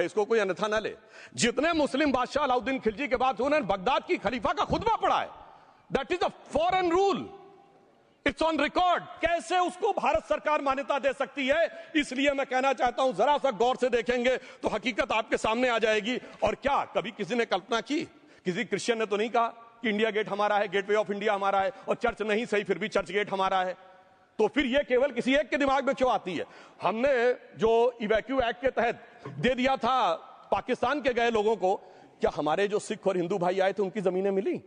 इसको कोई अन्यथा ना ले। जितने मुस्लिम बादशाह अलाउद्दीन खिलजी के बाद उन्होंने बगदाद की खलीफा का खुतबा पढ़ा है, that is a foreign rule, it's on record. कैसे उसको भारत सरकार मान्यता दे सकती है? इसलिए मैं कहना चाहता हूं, जरा सा गौर से देखेंगे तो हकीकत आपके सामने आ जाएगी। और क्या कभी किसी ने कल्पना की, किसी क्रिश्चियन ने तो नहीं कहा कि इंडिया गेट हमारा है, गेटवे ऑफ इंडिया हमारा है, और चर्च नहीं सही फिर भी चर्च गेट हमारा है। तो फिर यह केवल किसी एक के दिमाग में क्यों आती है? हमने जो इवैक्यू एक्ट के तहत दे दिया था पाकिस्तान के गए लोगों को, क्या हमारे जो सिख और हिंदू भाई आए थे उनकी जमीनें मिली?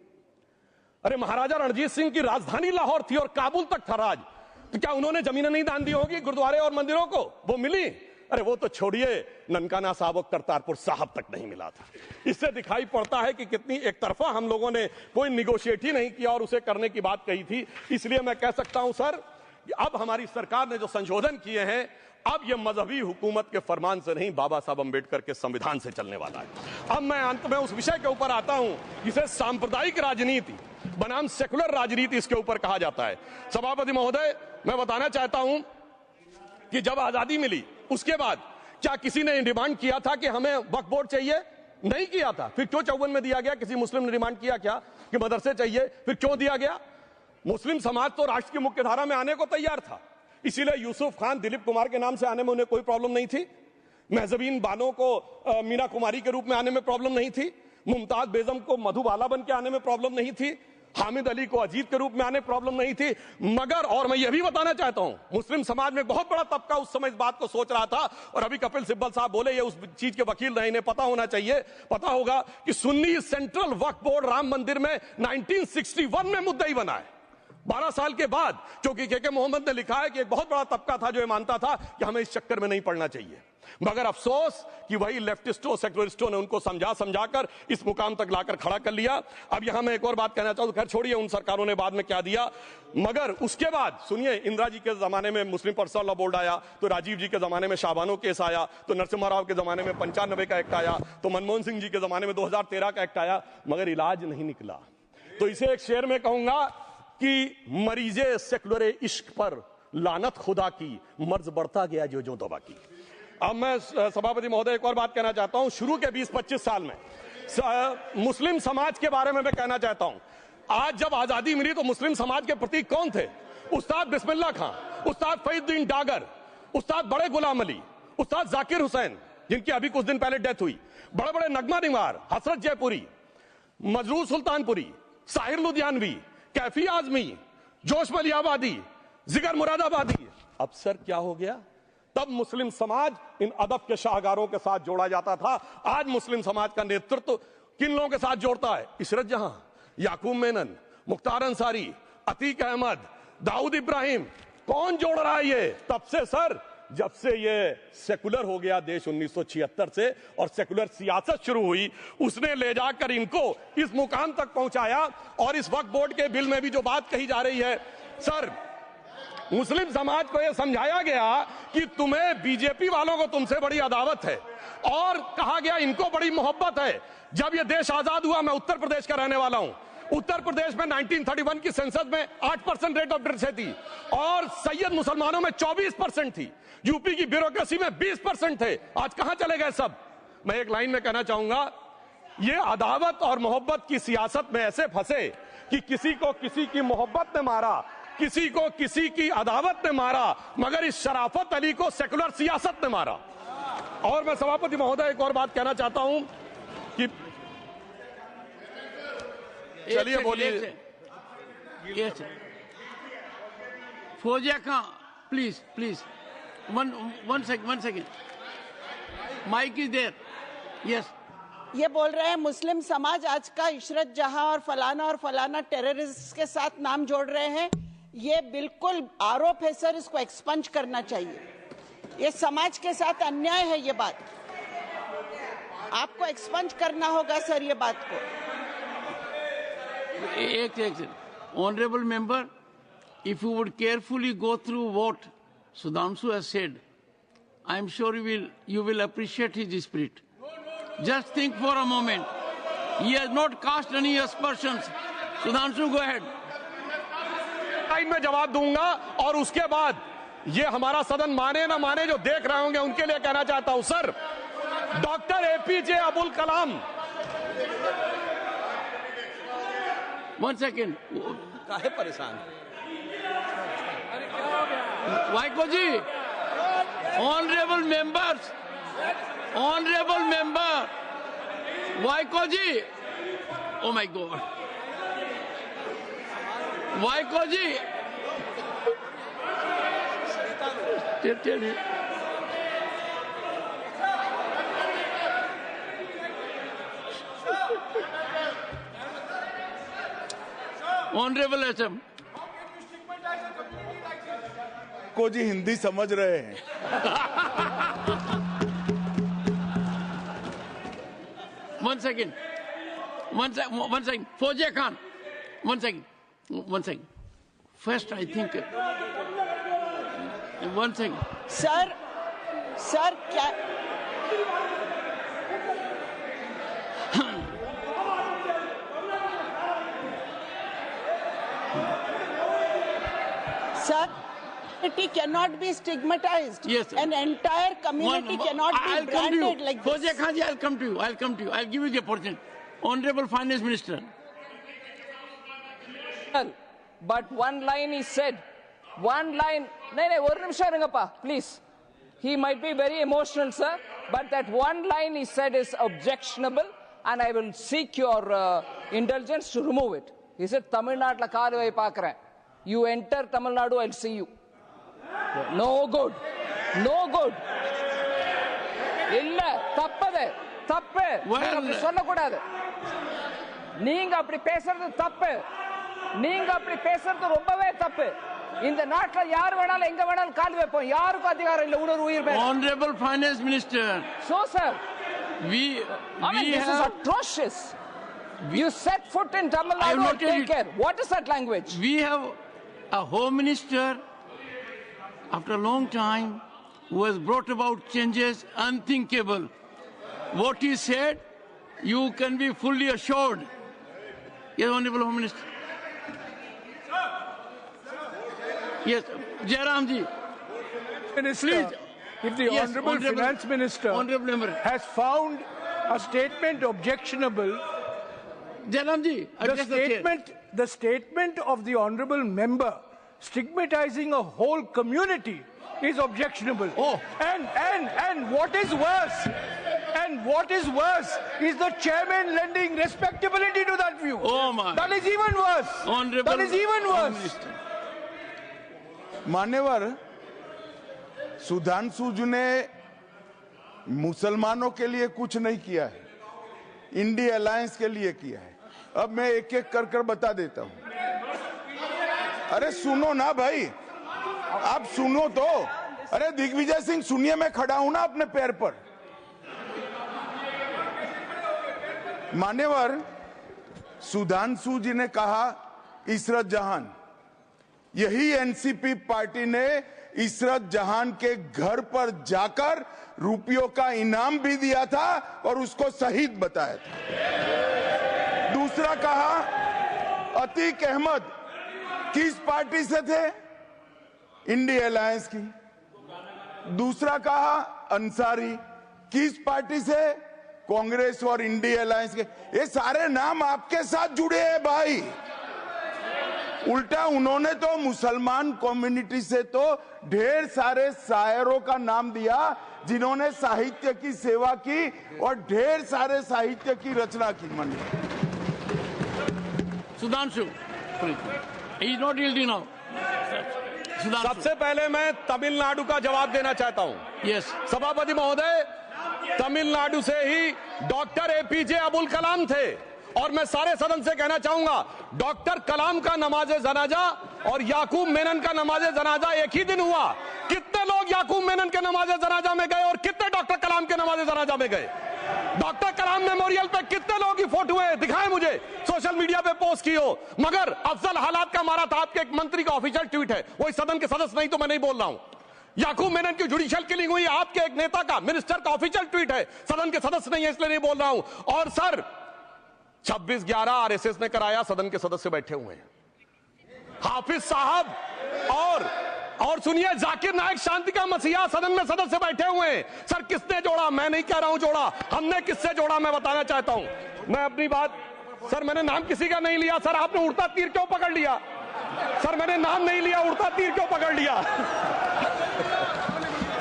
अरे महाराजा रणजीत सिंह की राजधानी लाहौर थी और काबुल तक था राज, तो क्या उन्होंने जमीनें नहीं दान दी होगी गुरुद्वारे और मंदिरों को? वो मिली। अरे वो तो छोड़िए, ननकाना साहब और करतारपुर साहब तक नहीं मिला था। इससे दिखाई पड़ता है कि कितनी एक तरफा हम लोगों ने कोई निगोशिएट ही नहीं किया और उसे करने की बात कही थी। इसलिए मैं कह सकता हूं सर, अब हमारी सरकार ने जो संशोधन किए हैं, अब यह मजहबी हुकूमत के फरमान से नहीं, बाबा साहब अंबेडकर के संविधान से चलने वाला है। अब मैं अंत में उस विषय के ऊपर आता हूं जिसे सांप्रदायिक राजनीति बनाम सेकुलर राजनीति इसके ऊपर कहा जाता है। सभापति महोदय, मैं बताना चाहता हूं कि जब आजादी मिली उसके बाद क्या किसी ने डिमांड किया था कि हमें वक्फ बोर्ड चाहिए? नहीं किया था। फिर क्यों 54 में दिया गया? किसी मुस्लिम ने डिमांड किया क्या कि मदरसे चाहिए? फिर क्यों दिया गया? मुस्लिम समाज तो राष्ट्र की मुख्य धारा में आने को तैयार था, इसीलिए यूसुफ खान, दिलीप कुमार के नाम से आने में उन्हें कोई प्रॉब्लम नहीं थी। महजबीन बानो को मीना कुमारी के रूप में आने में प्रॉब्लम नहीं थी। मुमताज बेगम को मधुबाला बन के आने में प्रॉब्लम नहीं थी। हामिद अली को अजीत के रूप में आने प्रॉब्लम नहीं थी। मगर और मैं यह भी बताना चाहता हूं, मुस्लिम समाज में बहुत बड़ा तबका उस समय इस बात को सोच रहा था, और अभी कपिल सिब्बल साहब बोले ये उस चीज के वकील रहे, इन्हें पता होना चाहिए, पता होगा कि सुन्नी सेंट्रल वक्फ बोर्ड राम मंदिर में 1961 में मुद्दई बना है, 12 साल के बाद। क्योंकि के मोहम्मद ने लिखा है कि एक बहुत बड़ा तबका था जो ये मानता था कि हमें इस चक्कर में नहीं पड़ना चाहिए। मगर अफसोस कि वही लेफ्टिस्टों, सेक्युलरिस्टों ने उनको समझाकर इस मुकाम तक लाकर खड़ा कर लिया। अब यहां मैं एक और बात कहना चाहूं, खैर छोड़िए उन सरकारों ने बाद में क्या दिया, मगर उसके बाद सुनिए, इंदिरा जी के जमाने में मुस्लिम पर्सनल लॉ बोर्ड आया, तो राजीव जी के जमाने में शाहबानो केस आया, तो नरसिम्हा राव के जमाने में 95 का एक्ट आया, तो मनमोहन सिंह जी के जमाने में 2013 का एक्ट आया, मगर इलाज नहीं निकला। तो इसे एक शेर में कहूंगा कि मरीजे सेकुलर इश्क पर लानत खुदा की, मर्ज बढ़ता गया जो दवा की। अब मैं सभापति महोदय एक और बात कहना चाहता हूं, शुरू के 20-25 साल में मुस्लिम समाज के बारे में मैं कहना चाहता हूं। आज जब आजादी मिली तो मुस्लिम समाज के प्रतीक कौन थे? उस्ताद बिस्मिल्लाह खां, उस्ताद फरीदुद्दीन डागर, उस्ताद बड़े गुलाम अली, उस्ताद जाकिर हुसैन जिनकी अभी कुछ दिन पहले डेथ हुई, बड़े बड़े नगमा निवार, हसरत जयपुरी, मजरूर सुल्तानपुरी, साहिर लुधियानवी, कैफी आजमी, जोश मलियाबादी, जिगर मुरादाबादी। अब सर क्या हो गया? तब मुस्लिम समाज इन अदब के शाहकारों के साथ जोड़ा जाता था। आज मुस्लिम समाज का नेतृत्व किन लोगों के साथ जोड़ता है? इशरत जहां, याकूब मेनन, मुख्तार अंसारी, अतीक अहमद, दाऊद इब्राहिम। कौन जोड़ रहा है ये? तब से सर, जब से ये सेकुलर हो गया देश 1976 से और सेकुलर सियासत शुरू हुई, उसने ले जाकर इनको इस मुकाम तक पहुंचाया। और इस वक्फ बोर्ड के बिल में भी जो बात कही जा रही है सर, मुस्लिम समाज को यह समझाया गया कि तुम्हें बीजेपी वालों को तुमसे बड़ी अदावत है, और कहा गया इनको बड़ी मोहब्बत है। जब यह देश आजाद हुआ, मैं उत्तर प्रदेश का रहने वाला हूं, उत्तर प्रदेश में 1931 की सेंसस में 8% रेट ऑफ डेथ थी और सैयद मुसलमानों में 24% थी। यूपी की ब्यूरोक्रेसी में 20% थे। आज कहां चले गए सब? मैं एक लाइन में कहना चाहूंगा, ये अदावत और मोहब्बत की सियासत में ऐसे फंसे कि किसी को किसी की मोहब्बत ने मारा, किसी को किसी की अदावत ने मारा, मगर इस शराफत अली को सेकुलर सियासत ने मारा। और मैं सभापति महोदय एक और बात कहना चाहता हूं कि चलिए बोलिए। Fauzia Khan, please one second, mike is there. Yes, ये बोल रहे हैं मुस्लिम समाज आज का इशरत जहां और फलाना टेररिस्ट के साथ नाम जोड़ रहे हैं। ये बिल्कुल आरोप है सर, इसको एक्सपंज करना चाहिए। ये समाज के साथ अन्याय है। ये बात आपको एक्सपंज करना होगा सर, ये बात को। एक honourable member, if you would carefully go through what Sudhanshu has said, I am sure you will appreciate his spirit. Just think for a moment. He has not cast any aspersions. Sudhanshu, go ahead. मैं जवाब दूंगा और उसके बाद ये हमारा सदन माने ना माने जो देख रहे होंगे उनके लिए कहना चाहता हूं sir, doctor APJ Abul Kalam. One second. काहे परेशान? Vaiko ji, honourable member, Vaiko ji, oh my god, Vaiko ji, चलिए ऑनरेबल एसएम को जी हिंदी समझ रहे हैं। One second. Fauziya Khan. One second. First, I think. One second. Sir क्या Sir, community cannot be stigmatized. Yes, sir. An entire community cannot I'll be come to branded you. like this. Fauziya Khan ji, I'll come to you. I'll give you the opportunity. Honorable Finance Minister. But one line is said. One line. No, one nimsham irungappa, please. He might be very emotional, sir, but that one line he said is objectionable, and I will seek your indulgence to remove it. He said, Tamil Nadu la kaaluvai paakren. You enter Tamil Nadu, I'll see you. No good. No good. இல்ல தப்பது தப்பு அப்படி சொல்லக்கூடாது. நீங்க அப்படி பேசுறது தப்பு. நீங்க அப்படி பேசுறது ரொம்பவே தப்பு. இந்த நாட்டுல யார் வேணாலும் எங்க வேணாலும் கால் வைப்போம். யாருக்கும் அதிகாரம் இல்ல ஒரு உயிர் மேல. Honorable Finance Minister. So sir, this is atrocious. You set foot in Tamil Nadu and take care. What is that language? We have a Home Minister after a long time who has brought about changes unthinkable. What he said, you can be fully assured. Yes, Honorable Home Minister. Yes, Jairam ji. Minister, Please. if the Honorable Finance Minister has found a statement objectionable, Jairam ji, the statement of the Honorable Member stigmatizing a whole community is objectionable. Oh. And what is worse, is the chairman lending respectability to that view. Oh my. That is even worse. Honorable That is even Home worse. Minister. मान्यवर, सुधांशु जी ने मुसलमानों के लिए कुछ नहीं किया है, India alliance के लिए किया है। अब मैं एक एक कर कर बता देता हूं। अरे सुनो ना भाई, आप सुनो तो। अरे दिग्विजय सिंह सुनिए, मैं खड़ा हूं ना अपने पैर पर। मान्यवर, सुधांशु जी ने कहा इशरत जहान, यही एनसीपी पार्टी ने इशरत जहान के घर पर जाकर रुपयों का इनाम भी दिया था और उसको शहीद बताया था। दूसरा कहा अतीक अहमद किस पार्टी से थे? इंडिया अलायंस की। दूसरा कहा अंसारी किस पार्टी से? कांग्रेस और इंडिया अलायंस के। ये सारे नाम आपके साथ जुड़े हैं भाई। उल्टा उन्होंने तो मुसलमान कम्युनिटी से तो ढेर सारे शायरों का नाम दिया जिन्होंने साहित्य की सेवा की और ढेर सारे साहित्य की रचना की। मन Sudhanshu, please. He is not yielding now. Sudhanshu. सबसे पहले मैं तमिलनाडु का जवाब देना चाहता हूं। Yes. सभापति महोदय, तमिलनाडु से ही डॉक्टर एपीजे अबुल कलाम थे और मैं सारे सदन से कहना चाहूंगा, डॉक्टर कलाम का नमाजे जनाजा और याकूब मेनन का नमाजे जनाजा एक ही दिन हुआ। कितने लोग याकूब मेनन के नमाजे जनाजा में गए और कितने डॉक्टर कलाम के नमाजे जनाजा में गए? डॉक्टर कलाम मेमोरियल पे कितने लोगों की फोटो है? दिखाएं मुझे, सोशल मीडिया पे पोस्ट की हो। मगर अफजल हालात का मारा था आपके एक मंत्री का ऑफिशियल ट्वीट है, वो इस सदन के सदस्य नहीं तो मैं नहीं बोल रहा हूं। याकूब मेनन की जुडिशियल किलिंग हुई आपके एक नेता का, मिनिस्टर का ऑफिशियल ट्वीट है, सदन के सदस्य नहीं है इसलिए नहीं बोल रहा हूं। और सर 26/11 आरएसएस ने कराया, सदन के सदस्य बैठे हुए हैं। हाफिज साहब और और सुनिए, जाकिर नाइक शांति का मसीहा सदन में सदस्य बैठे हुए हैं। सर किसने जोड़ा? मैं नहीं कह रहा हूं जोड़ा, हमने किससे जोड़ा मैं बताना चाहता हूं। मैं अपनी बात, सर मैंने नाम किसी का नहीं लिया। सर आपने उड़ता तीर क्यों पकड़ लिया? सर मैंने नाम नहीं लिया, उड़ता तीर क्यों पकड़ लिया?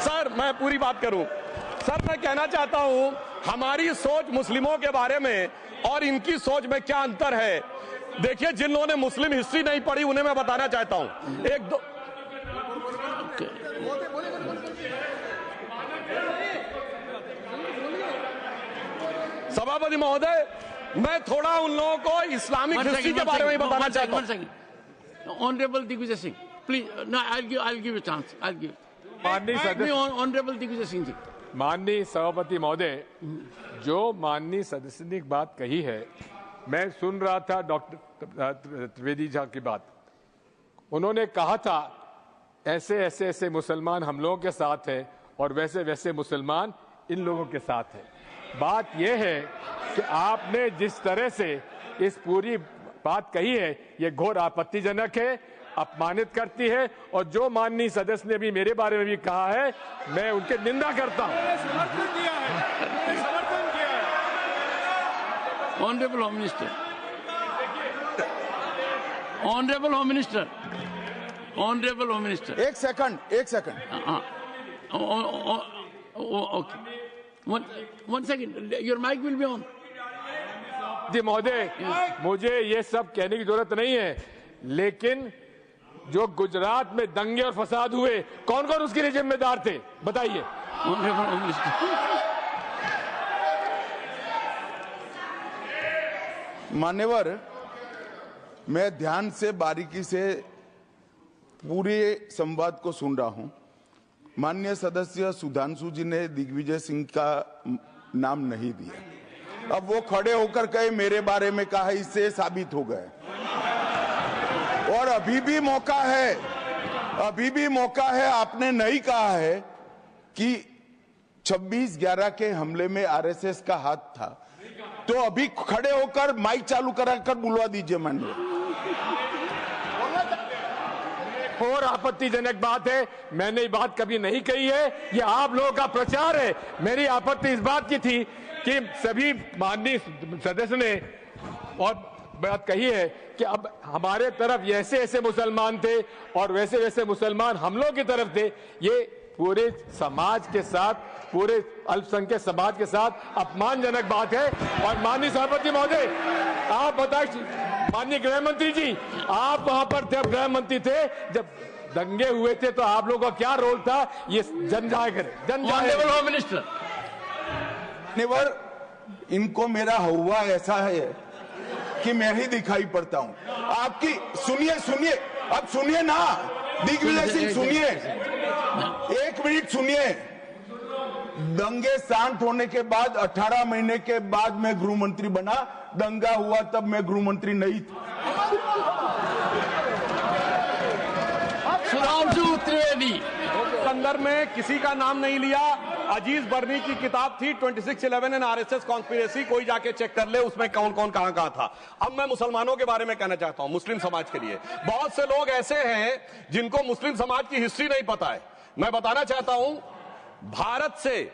सर मैं पूरी बात करूं। सर मैं कहना चाहता हूं, हमारी सोच मुस्लिमों के बारे में और इनकी सोच में क्या अंतर है। देखिए, जिन लोगों ने मुस्लिम हिस्ट्री नहीं पढ़ी उन्हें मैं बताना चाहता हूं। एक दो सभापति महोदय, मैं थोड़ा उन लोगों को इस्लामिक हिस्ट्री के बारे में ही बताना चाहता हूं। Honourable Digvijaya Singh, please, no, I'll give a chance. I'll give. माननीय सदस्य, ऑनरेबल दिग्विजय सिंह जी। माननीय सभापति महोदय, जो माननीय सदस्य ने बात कही है, मैं सुन रहा था डॉक्टर त्रिवेदी जी की बात। उन्होंने कहा था ऐसे ऐसे ऐसे मुसलमान हम लोगों के साथ हैं और वैसे वैसे मुसलमान इन लोगों के साथ हैं। बात यह है कि आपने जिस तरह से इस पूरी बात कही है, ये घोर आपत्तिजनक है, अपमानित करती है, और जो माननीय सदस्य ने भी मेरे बारे में भी कहा है, मैं उनके निंदा करता हूं। Honourable home minister, honourable home minister, honourable home minister, एक second. Okay, one second, your mic will be on. जी महोदय, मुझे ये सब कहने की जरूरत नहीं है, लेकिन जो गुजरात में दंगे और फसाद हुए, कौन कौन उसके लिए जिम्मेदार थे बताइए। Honourable home minister. मान्यवर, मैं ध्यान से बारीकी से पूरे संवाद को सुन रहा हूं। माननीय सदस्य सुधांशु जी ने दिग्विजय सिंह का नाम नहीं दिया। अब वो खड़े होकर कहे मेरे बारे में कहा, इससे साबित हो गए। और अभी भी मौका है, आपने नहीं कहा है कि 26/11 के हमले में आरएसएस का हाथ था, तो अभी खड़े होकर माइक चालू कराकर बुलवा दीजिए माननीय। और आपत्तिजनक बात है, मैंने ये बात कभी नहीं कही है, ये आप लोगों का प्रचार है। मेरी आपत्ति इस बात की थी कि सभी माननीय सदस्य ने और बात कही है कि अब हमारे तरफ ऐसे ऐसे मुसलमान थे और वैसे वैसे मुसलमान हम लोग की तरफ थे। ये पूरे समाज के साथ, पूरे अल्पसंख्यक समाज के साथ अपमानजनक बात है। और माननीय सभापति महोदय, आप बताइए, माननीय गृह मंत्री जी, आप वहां पर थे, गृह मंत्री थे जब दंगे हुए थे, तो आप लोगों का क्या रोल था, ये जन जाहिर होम मिनिस्टर। इनको मेरा हुआ ऐसा है कि मैं ही दिखाई पड़ता हूं। आपकी सुनिए, अब सुनिए ना दिग्विजय सिंह, सुनिए, एक मिनट सुनिए। दंगे शांत होने के बाद 18 महीने के बाद मैं गृह मंत्री बना। दंगा हुआ तब मैं गृह मंत्री नहीं था। सुधांशु त्रिवेदी संदर्भ में किसी का नाम नहीं लिया। अजीज बर्नी की किताब थी 2611 एंड आरएसएस कॉन्स्पिरेसी, कोई जाके चेक कर ले उसमें कौन कौन कहां था। अब मैं मुसलमानों के बारे में कहना चाहता हूं, मुस्लिम समाज के लिए। बहुत से लोग ऐसे हैं जिनको मुस्लिम समाज की हिस्ट्री नहीं पता है। मैं बताना चाहता हूं, भारत से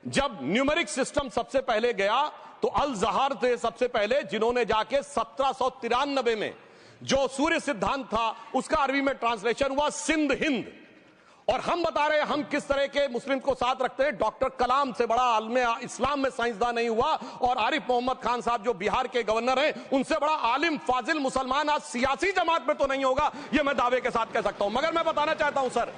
जब न्यूमेरिक सिस्टम सबसे पहले गया तो अल जहार थे सबसे पहले, जिन्होंने जाके 1793 में जो सूर्य सिद्धांत था उसका अरबी में ट्रांसलेशन हुआ सिंध हिंद। और हम बता रहे हैं हम किस तरह के मुस्लिम को साथ रखते हैं। डॉक्टर कलाम से बड़ा आलिम इस्लाम में साइंसदान नहीं हुआ, और आरिफ मोहम्मद खान साहब जो बिहार के गवर्नर हैं, उनसे बड़ा आलिम फाजिल मुसलमान आज सियासी जमात में तो नहीं होगा, ये मैं दावे के साथ कह सकता हूं। मगर मैं बताना चाहता हूं सर,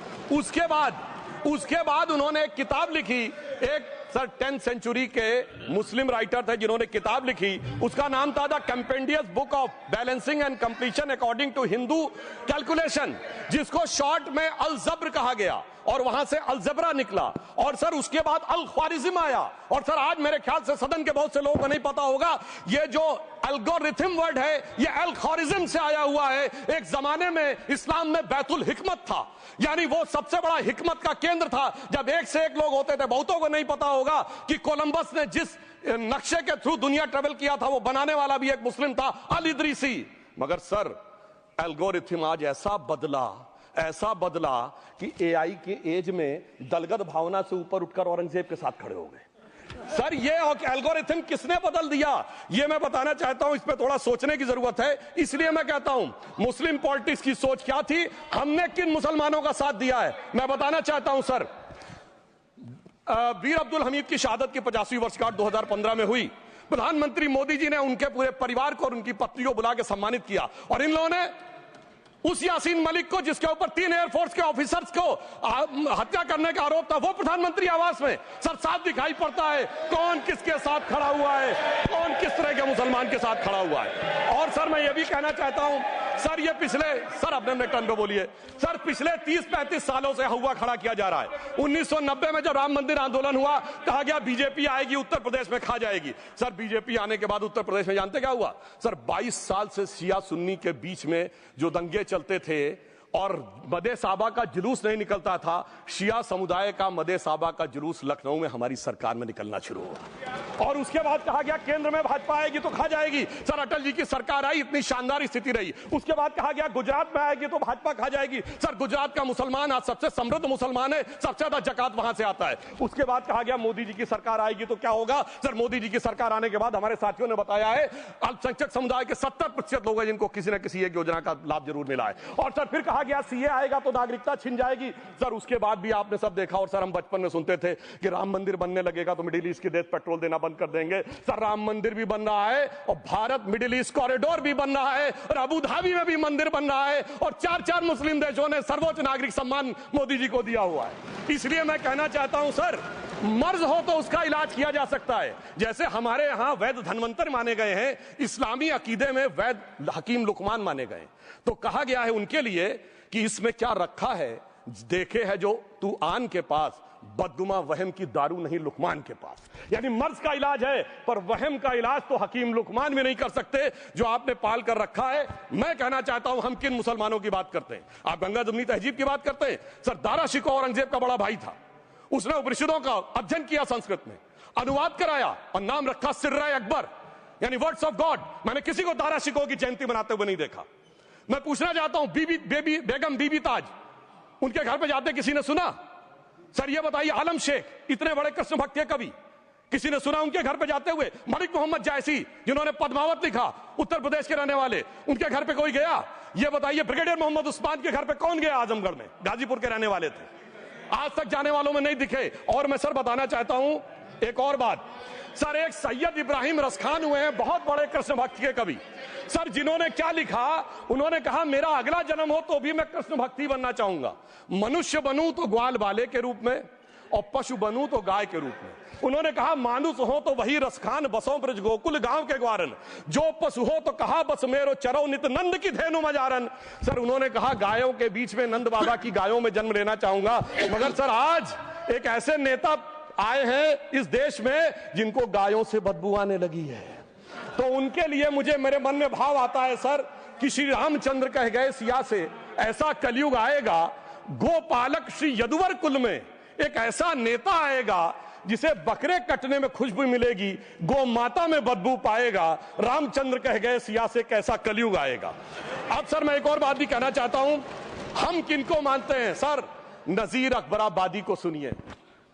उसके बाद उन्होंने एक किताब लिखी, एक सर 10th सेंचुरी के मुस्लिम राइटर थे जिन्होंने किताब लिखी, उसका नाम था the compendious book of balancing and completion according to Hindu calculation, जिसको शॉर्ट में अल जब्र कहा गया, और वहां से अलजबरा निकला। और सर उसके बाद अल ख्वारिज्म आया। और सर आज मेरे ख्याल से सदन के बहुत से लोगों को नहीं पता होगा, ये जो एल्गोरिथम वर्ड है ये अल ख्वारिज्म से आया हुआ है। एक जमाने में इस्लाम में बैतुल हिकमत था, यानी वो सबसे बड़ा हिकमत का केंद्र था, जब एक से एक लोग होते थे। बहुतों को नहीं पता होगा कि कोलंबस ने जिस नक्शे के थ्रू दुनिया ट्रेवल किया था वो बनाने वाला भी एक मुस्लिम था, अल इदरीसी। मगर सर एल्गोरिथम आज ऐसा बदला, ऐसा बदला कि एआई के एज में दलगत भावना से ऊपर उठकर औरंगजेब के साथ खड़े हो गए। सर ये एल्गोरिथम किसने बदल दिया, ये मैं बताना चाहता हूं। इस पे थोड़ा सोचने की जरूरत है। इसलिए मैं कहता हूं मुस्लिम पॉलिटिक्स की सोच क्या थी, हमने किन मुसलमानों का साथ दिया है, मैं बताना चाहता हूं। सर वीर अब्दुल हमीद की शहादत की 50वीं वर्षगांठ 2015 में हुई। प्रधानमंत्री मोदी जी ने उनके पूरे परिवार को और उनकी पत्नी को बुला के सम्मानित किया, और इन लोगों ने उस यासीन मलिक को, जिसके ऊपर 3 एयरफोर्स के ऑफिसर्स को हत्या करने का आरोप था, वो प्रधानमंत्री आवास में। सर साफ दिखाई पड़ता है कौन किसके साथ खड़ा हुआ है, कौन किस तरह के मुसलमान के साथ खड़ा हुआ है। और सर मैं ये भी कहना चाहता हूं, सर ये पिछले, सर अपने टर्न पे बोलिए, सर पिछले 30-35 सालों से हुआ खड़ा किया जा रहा है। 1990 में जब राम मंदिर आंदोलन हुआ, कहा गया बीजेपी आएगी उत्तर प्रदेश में खा जाएगी। सर बीजेपी आने के बाद उत्तर प्रदेश में जानते क्या हुआ? सर 22 साल से शिया सुन्नी के बीच में जो दंगे चलते थे और मदे साबा का जुलूस नहीं निकलता था, शिया समुदाय का मदे साबा का जुलूस लखनऊ में हमारी सरकार में निकलना शुरू हुआ। और उसके बाद कहा गया केंद्र में भाजपा आएगी तो खा जाएगी। सर अटल जी की सरकार आई, इतनी शानदार स्थिति रही। उसके बाद कहा गया गुजरात में आएगी तो भाजपा खा जाएगी। सर गुजरात का मुसलमान आज सबसे समृद्ध मुसलमान है, सबसे ज्यादा जकात वहां से आता है। उसके बाद कहा गया मोदी जी की सरकार आएगी तो क्या होगा? सर मोदी जी की सरकार आने के बाद हमारे साथियों ने बताया है अल्पसंख्यक समुदाय के 70% लोग हैं जिनको किसी न किसी एक योजना का लाभ जरूर मिला है। और सर फिर कहा गया सीए आएगा तो नागरिकता छिन जाएगी। सर उसके बाद भी आपने सब देखा, और सर हम बचपन में सुनते थे कि राम मंदिर बनने लगेगा तो मिडिल ईस्ट की देश पेट्रोल देना बंद कर देंगे। सर राम मंदिर भी बन रहा है, और भारत मिडिल ईस्ट कॉरिडोर भी बन रहा है, और अबू धाबी में भी मंदिर बन रहा है, और 4 मुस्लिम देशों ने सर्वोच्च नागरिक सम्मान मोदी जी को दिया हुआ है। इसलिए मैं कहना चाहता हूं सर, मर्ज हो तो उसका इलाज किया जा सकता है। जैसे हमारे यहां वैद धन्वंतर माने गए हैं, इस्लामी अकीदे में वैद हकीम लुकमान माने गए, तो कहा गया है उनके लिए कि इसमें क्या रखा है, देखे है जो तू आन के पास, बदगुमा वहम की दारू नहीं लुकमान के पास। यानी मर्ज का इलाज है, पर वहम का इलाज तो हकीम लुकमान भी नहीं कर सकते जो आपने पाल कर रखा है। मैं कहना चाहता हूं हम किन मुसलमानों की बात करते हैं? आप गंगा जमुनी तहजीब की बात करते हैं। सर दारा शिकोह औरंगजेब का बड़ा भाई था, उसने उपनिषदों का अध्ययन किया, संस्कृत में अनुवाद कराया और नाम रखा सिर्रा अकबर, यानी वर्ड्स ऑफ गॉड। मैंने किसी को दारा शिकोह की जयंती मनाते हुए नहीं देखा। मैं पूछना चाहता हूं बेगम बीबी ताज, उनके घर पे जाते किसी ने सुना? सर ये बताइए, आलम शेख, इतने बड़े कृष्ण भक्त के कवि, किसी ने सुना उनके घर पे जाते हुए? मलिक मोहम्मद जायसी, जिन्होंने पद्मावत लिखा, उत्तर प्रदेश के रहने वाले, उनके घर पे कोई गया? ये बताइए ब्रिगेडियर मोहम्मद उस्मान के घर पे कौन गया? आजमगढ़ में, गाजीपुर के रहने वाले थे, आज तक जाने वालों में नहीं दिखे। और मैं सर बताना चाहता हूं एक और बात, सर एक सैयद इब्राहिम रसखान हुए हैं, बहुत बड़े कृष्ण भक्त के कवि। सर जिन्होंने क्या लिखा, उन्होंने कहा मेरा अगला जन्म हो तो भी मैं कृष्ण भक्ति बनना चाहूंगा। मनुष्य बनूं तो ग्वाल बाले के रूप में, और पशु बनूं तो गाय के रूप में। उन्होंने कहा मानुष हो तो वही रसखान, बसों ब्रज गोकुल गांव के ग्वारन। जो पशु हो तो कहा बस मेरो चरो नित नंद की धेनु मजारन। सर उन्होंने कहा गायों के बीच में नंद बाबा की गायों में जन्म लेना चाहूंगा। मगर सर आज एक ऐसे नेता आए हैं इस देश में जिनको गायों से बदबू आने लगी है, तो उनके लिए मुझे मेरे मन में भाव आता है सर कि श्री रामचंद्र कह गए सिया से, ऐसा कलयुग आएगा, गोपालक श्री यदुवर कुल में एक ऐसा नेता आएगा जिसे बकरे कटने में खुशबू मिलेगी, गौ माता में बदबू पाएगा। रामचंद्र कह गए सिया से, कैसा कलयुग आएगा। अब सर मैं एक और बात भी कहना चाहता हूं, हम किनको मानते हैं? सर नजीर अकबराबादी को सुनिए,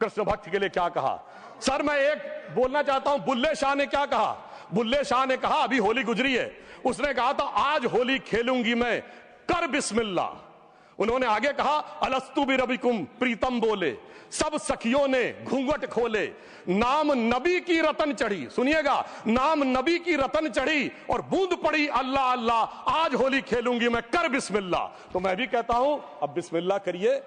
कृष्ण भक्त के लिए क्या कहा। सर मैं एक बोलना चाहता हूं, बुल्ले शाह ने क्या कहा? बुल्ले शाह ने कहा, अभी होली गुजरी है, उसने कहा था आज होली खेलूंगी मैं, कर बिस्मिल्लाह। उन्होंने आगे कहा अलस्तु भी रबिकुम, प्रीतम बोले, सब सखियों ने घूंघट खोले, नाम नबी की रतन चढ़ी, सुनिएगा, नाम नबी की रतन चढ़ी और बूंद पड़ी अल्लाह अल्लाह, आज होली खेलूंगी मैं, कर बिस्मिल्लाह। तो मैं भी कहता हूं अब बिस्मिल्लाह करिए,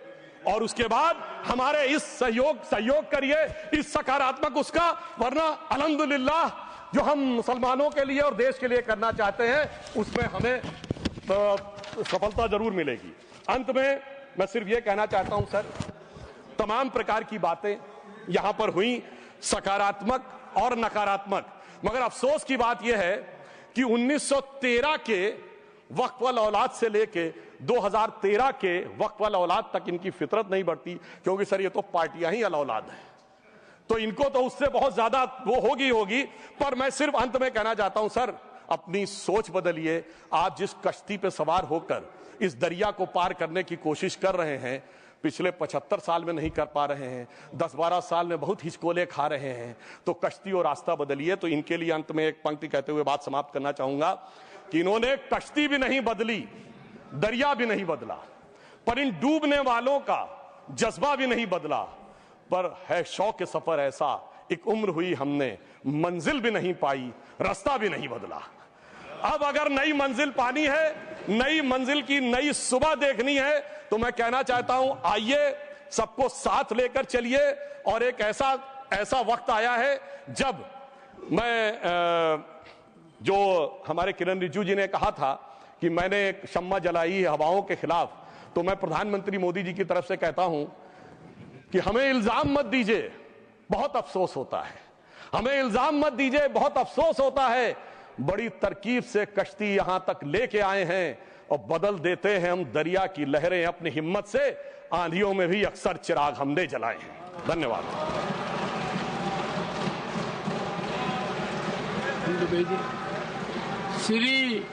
और उसके बाद हमारे इस सहयोग करिए, इस सकारात्मक उसका, वरना अल्हम्दुलिल्लाह जो हम मुसलमानों के लिए और देश के लिए करना चाहते हैं उसमें हमें सफलता जरूर मिलेगी। अंत में मैं सिर्फ ये कहना चाहता हूं सर, तमाम प्रकार की बातें यहां पर हुई, सकारात्मक और नकारात्मक, मगर अफसोस की बात यह है कि 1913 के वक्फ वाल औलाद से लेके 2013 के वक्फ वाल औलाद तक इनकी फितरत नहीं बढ़ती, क्योंकि सर ये तो पार्टियां ही अल औलाद है, तो इनको तो उससे बहुत ज्यादा वो होगी। पर मैं सिर्फ अंत में कहना चाहता हूं सर, अपनी सोच बदलिए। आप जिस कश्ती पे सवार होकर इस दरिया को पार करने की कोशिश कर रहे हैं, पिछले 75 साल में नहीं कर पा रहे हैं, 10-12 साल में बहुत हिचकोले खा रहे हैं, तो कश्ती और रास्ता बदलिए। तो इनके लिए अंत में एक पंक्ति कहते हुए बात समाप्त करना चाहूंगा कि इन्होंने कश्ती भी नहीं बदली, दरिया भी नहीं बदला, पर इन डूबने वालों का जज्बा भी नहीं बदला, पर है शौक के सफर ऐसा, एक उम्र हुई हमने, मंजिल भी नहीं पाई, रास्ता भी नहीं बदला। अब अगर नई मंजिल पानी है, नई मंजिल की नई सुबह देखनी है, तो मैं कहना चाहता हूं, आइए सबको साथ लेकर चलिए। और एक ऐसा वक्त आया है जब मैं जो हमारे किरण रिजिजू जी ने कहा था कि मैंने शम्मा जलाई हवाओं के खिलाफ, तो मैं प्रधानमंत्री मोदी जी की तरफ से कहता हूं कि हमें इल्जाम मत दीजिए, बहुत अफसोस होता है। हमें इल्जाम मत दीजिए, बहुत अफसोस होता है। बड़ी तरकीब से कश्ती यहां तक लेके आए हैं और बदल देते हैं हम दरिया की लहरें अपनी हिम्मत से। आंधियों में भी अक्सर चिराग हमने जलाए हैं। धन्यवाद। श्री